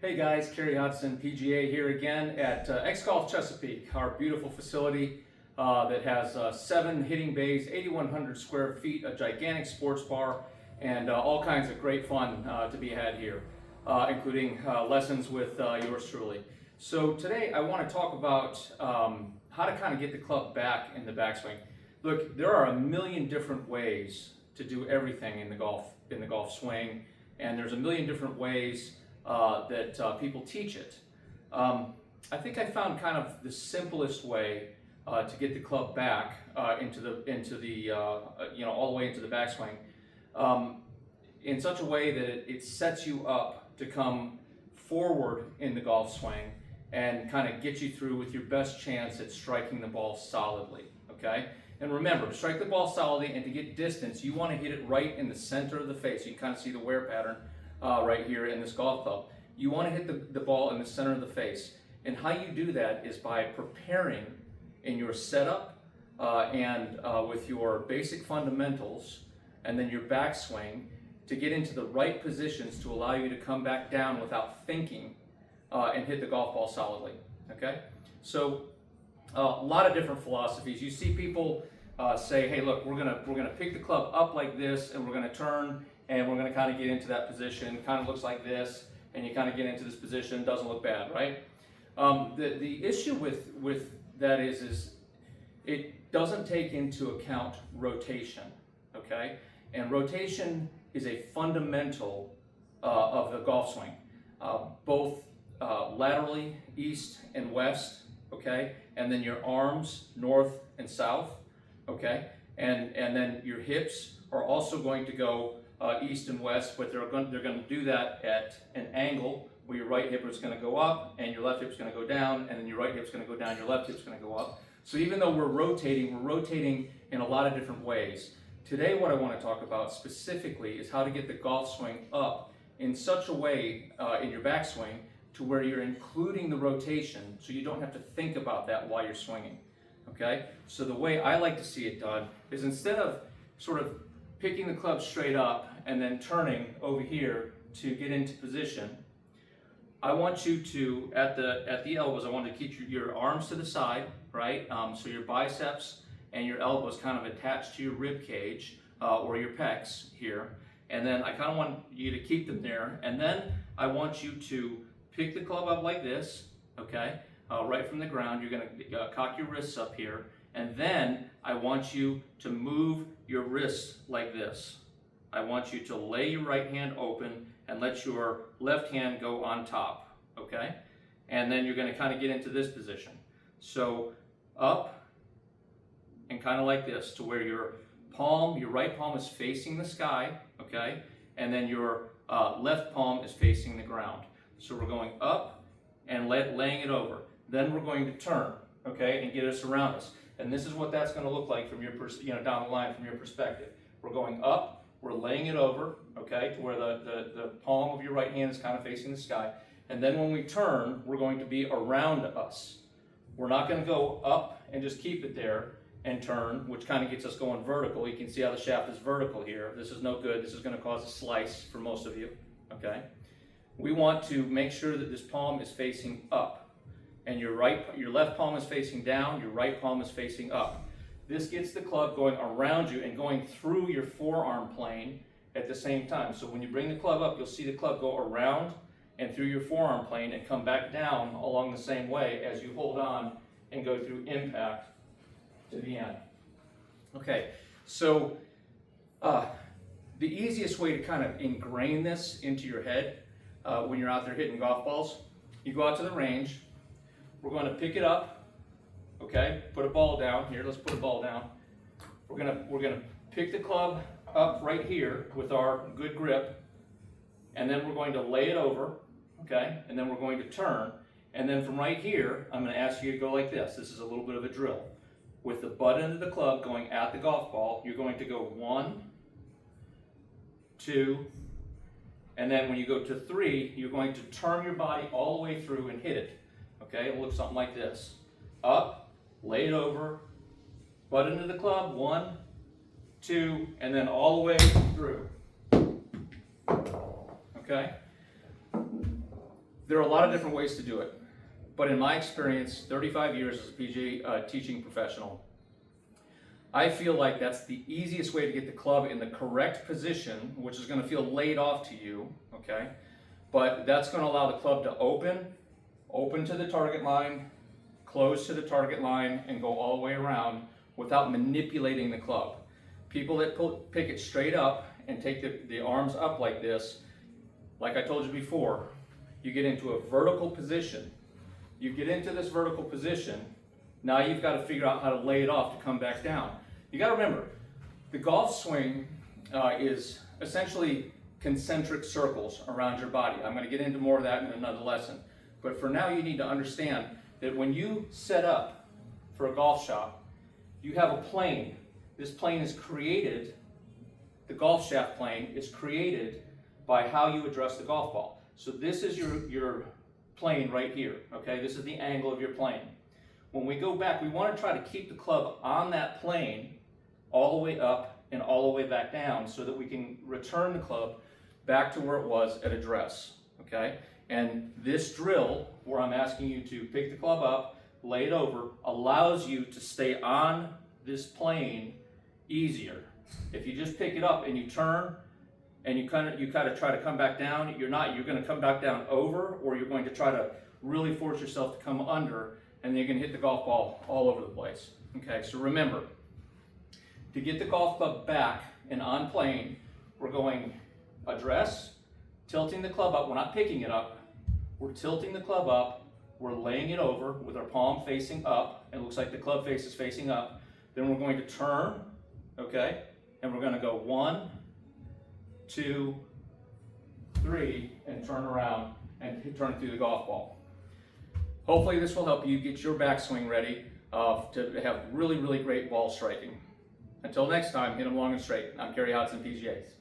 Hey guys, Carey Hodsden, PGA here again at X-Golf Chesapeake, our beautiful facility that has 7 hitting bays, 8,100 square feet, a gigantic sports bar, and all kinds of great fun to be had here, including lessons with yours truly. So today I want to talk about how to kind of get the club back in the backswing. Look, there are a million different ways to do everything in the golf swing, and there's a million different ways that people teach it. I think I found kind of the simplest way to get the club back into the all the way into the backswing in such a way that it sets you up to come forward in the golf swing and kind of get you through with your best chance at striking the ball solidly. Okay. And remember, to strike the ball solidly and to get distance, you want to hit it right in the center of the face. You can kind of see the wear pattern right here in this golf club. You want to hit the ball in the center of the face. And how you do that is by preparing in your setup and with your basic fundamentals and then your backswing to get into the right positions to allow you to come back down without thinking and hit the golf ball solidly. Okay? So a lot of different philosophies. You see people say, hey, look, we're gonna pick the club up like this, and we're gonna turn, and we're gonna kind of get into that position. Kind of looks like this, and you kind of get into this position. Doesn't look bad, right? The issue with that is it doesn't take into account rotation. Okay, and rotation is a fundamental of the golf swing, both laterally, east and west. Okay, and then your arms north and south, okay, and then your hips are also going to go east and west, but they're going to do that at an angle where your right hip is going to go up and your left hip is going to go down, and then your right hip is going to go down, your left hip is going to go up. So even though we're rotating in a lot of different ways. Today what I want to talk about specifically is how to get the golf swing up in such a way in your backswing to where you're including the rotation so you don't have to think about that while you're swinging, okay? So the way I like to see it done is instead of sort of picking the club straight up and then turning over here to get into position, I want you to, at the elbows, I want to keep your arms to the side, right? So your biceps and your elbows kind of attached to your rib cage or your pecs here. And then I kind of want you to keep them there. And then I want you to pick the club up like this, okay, right from the ground. You're going to cock your wrists up here, and then I want you to move your wrists like this. I want you to lay your right hand open and let your left hand go on top, okay? And then you're going to kind of get into this position. So up and kind of like this to where your right palm is facing the sky, okay? And then your left palm is facing the ground. So we're going up and laying it over. Then we're going to turn, okay, and get us around us. And this is what that's going to look like from your, down the line from your perspective. We're going up, we're laying it over, okay, to where the palm of your right hand is kind of facing the sky. And then when we turn, we're going to be around us. We're not going to go up and just keep it there and turn, which kind of gets us going vertical. You can see how the shaft is vertical here. This is no good. This is going to cause a slice for most of you, okay? We want to make sure that this palm is facing up, and your left palm is facing down, your right palm is facing up. This gets the club going around you and going through your forearm plane at the same time. So when you bring the club up, you'll see the club go around and through your forearm plane and come back down along the same way as you hold on and go through impact to the end. Okay, so the easiest way to kind of ingrain this into your head when you're out there hitting golf balls, you go out to the range. We're going to pick it up, okay? Put a ball down here. Let's put a ball down. We're gonna pick the club up right here with our good grip, and then we're going to lay it over, okay? And then we're going to turn, and then from right here, I'm going to ask you to go like this. This is a little bit of a drill. With the butt end of the club going at the golf ball, you're going to go 1, 2. And then when you go to 3, you're going to turn your body all the way through and hit it. Okay, it'll look something like this. Up, lay it over, butt into the club, 1, 2, and then all the way through. Okay? There are a lot of different ways to do it, but in my experience, 35 years as a PGA teaching professional, I feel like that's the easiest way to get the club in the correct position, which is going to feel laid off to you, okay? But that's going to allow the club to open to the target line, close to the target line, and go all the way around without manipulating the club. People that pick it straight up and take the arms up like this, like I told you before, you get into a vertical position. You get into this vertical position, now you've got to figure out how to lay it off to come back down. You got to remember, the golf swing is essentially concentric circles around your body. I'm going to get into more of that in another lesson. But for now, you need to understand that when you set up for a golf shot, you have a plane. This plane is created, the golf shaft plane is created by how you address the golf ball. So this is your plane right here, okay? This is the angle of your plane. When we go back, we want to try to keep the club on that plane all the way up and all the way back down so that we can return the club back to where it was at address, okay? And this drill, where I'm asking you to pick the club up, lay it over, allows you to stay on this plane easier. If you just pick it up and you turn and you kind of try to come back down, you're going to come back down over, or you're going to try to really force yourself to come under, and then you're going to hit the golf ball all over the place. Okay, so remember, to get the golf club back and on plane, we're going address, tilting the club up. We're not picking it up. We're tilting the club up. We're laying it over with our palm facing up. It looks like the club face is facing up. Then we're going to turn, okay? And we're going to go 1, 2, 3, and turn around and turn through the golf ball. Hopefully this will help you get your backswing ready to have really, really great ball striking. Until next time, hit them long and straight. I'm Carey, Hodsden, PGAs.